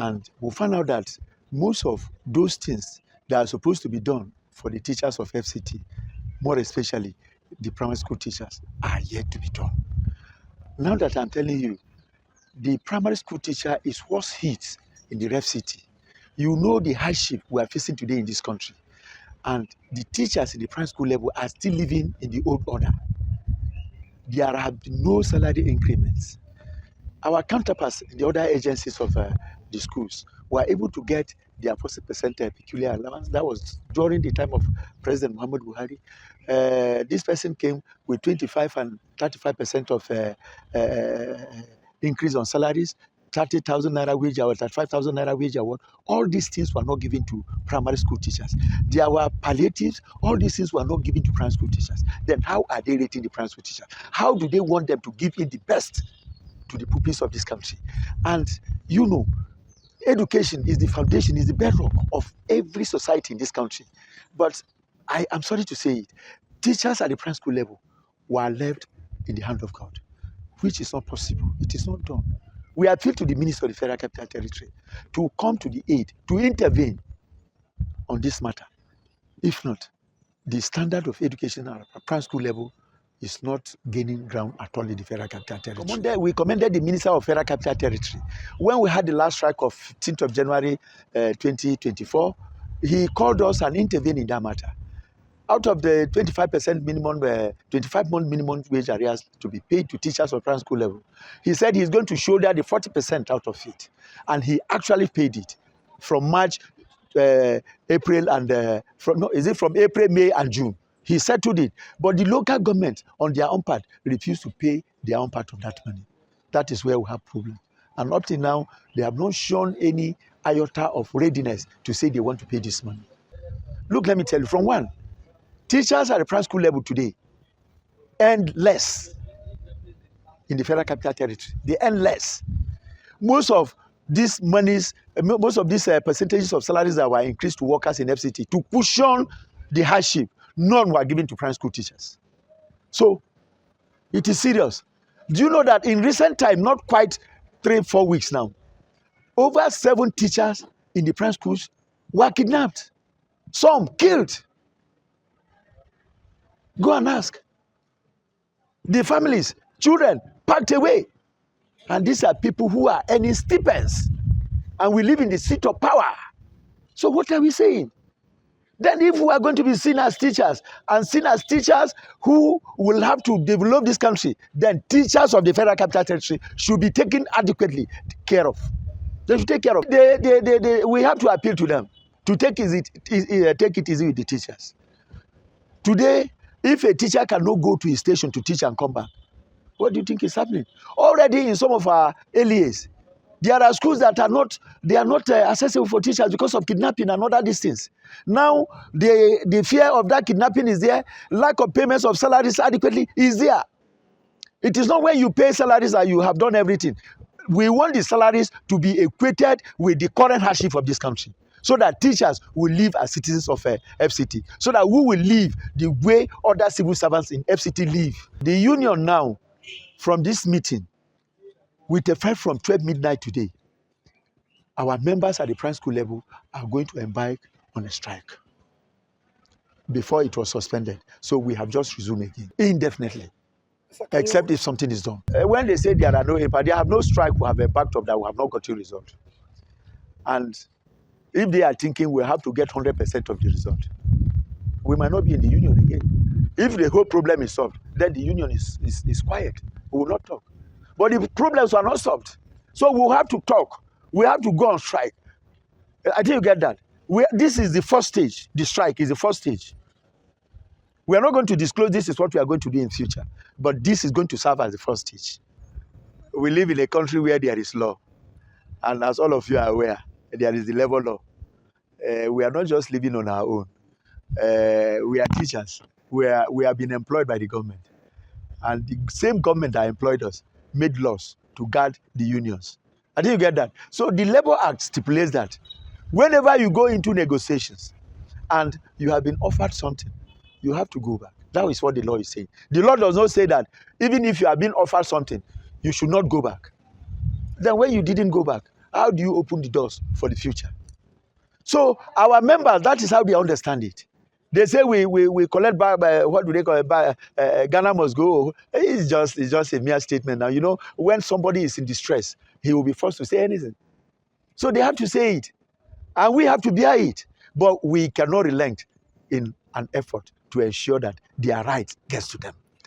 And we found out that most of those things that are supposed to be done for the teachers of FCT, more especially the primary school teachers, are yet to be done. Now that I'm telling you, the primary school teacher is worse hit in the FCT. You know the hardship we are facing today in this country. And the teachers in the primary school level are still living in the old order. There have been no salary increments. Our counterparts in the other agencies of the schools were able to get their 40% peculiar allowance. That was during the time of President Muhammad Buhari. This person came with 25 and 35% of increase on salaries, 30,000 naira wage award, 35,000 naira wage award. All these things were not given to primary school teachers. There were palliatives. All these things were not given to primary school teachers. Then how are they rating the primary school teachers? How do they want them to give it the best to the pupils of this country? And you know, education is the foundation, is the bedrock of every society in this country. But I am sorry to say it, teachers at the primary school level were left in the hand of God, which is not possible. It is not done. We appeal to the Minister of the Federal Capital Territory to come to the aid, to intervene on this matter. If not, the standard of education at primary school level is not gaining ground at all in the Federal Capital Territory. We commended the Minister of Federal Capital Territory. When we had the last strike of 15th of January 2024, he called us and intervened in that matter. Out of the 25% minimum, 25-month minimum wage arrears to be paid to teachers of primary school level, he said he's going to shoulder the 40% out of it. And he actually paid it from March, April, and from April, May, and June. He settled it. But the local government, on their own part, refused to pay their own part of that money. That is where we have problems. And up till now, they have not shown any iota of readiness to say they want to pay this money. Look, let me tell you, from one, teachers at the primary school level today earn less in the Federal Capital Territory. They earn less. Most of these monies, most of these percentages of salaries that were increased to workers in FCT to cushion the hardship, none were given to primary school teachers. So it is serious. Do you know that in recent time, not quite 3-4 weeks now, over 7 teachers in the primary schools were kidnapped, some killed? Go and ask. The families, children, packed away. And these are people who are earning stipends. And we live in the seat of power. So what are we saying? Then if we are going to be seen as teachers, and seen as teachers who will have to develop this country, then teachers of the Federal Capital Territory should be taken adequately care of. They should take care of. We have to appeal to them to take it easy with the teachers. Today, if a teacher cannot go to his station to teach and come back, what do you think is happening? Already in some of our LEAs, there are schools that are not accessible for teachers because of kidnapping and other these things. Now, the fear of that kidnapping is there. Lack of payments of salaries adequately is there. It is not when you pay salaries that you have done everything. We want the salaries to be equated with the current hardship of this country, so that teachers will live as citizens of FCT, so that we will live the way other civil servants in FCT live. The union now, from this meeting, with effect from 12 midnight today, our members at the primary school level are going to embark on a strike. Before it was suspended, so we have just resumed again, indefinitely, except if something is done. When they say there are no impact, they have no strike, we have impact of that, we have not got a result. And if they are thinking we have to get 100% of the result, we might not be in the union again. If the whole problem is solved, then the union is quiet. We will not talk. But the problems are not solved. So we'll have to talk. We have to go on strike. I think you get that. This is the first stage. The strike is the first stage. We are not going to disclose this is what we are going to do in future. But this is going to serve as the first stage. We live in a country where there is law. And as all of you are aware, there is the labor law. We are not just living on our own. We are teachers. We have been employed by the government. And the same government that employed us made laws to guard the unions. I think you get that. So the Labor Act stipulates that whenever you go into negotiations and you have been offered something, you have to go back. That is what the law is saying. The law does not say that even if you have been offered something, you should not go back. Then when you didn't go back, how do you open the doors for the future? So our members, that is how they understand it. They say we collect back by, what do they call it? Ghana must go. It's just a mere statement. Now, you know, when somebody is in distress, he will be forced to say anything. So they have to say it, and we have to bear it. But we cannot relent in an effort to ensure that their rights gets to them.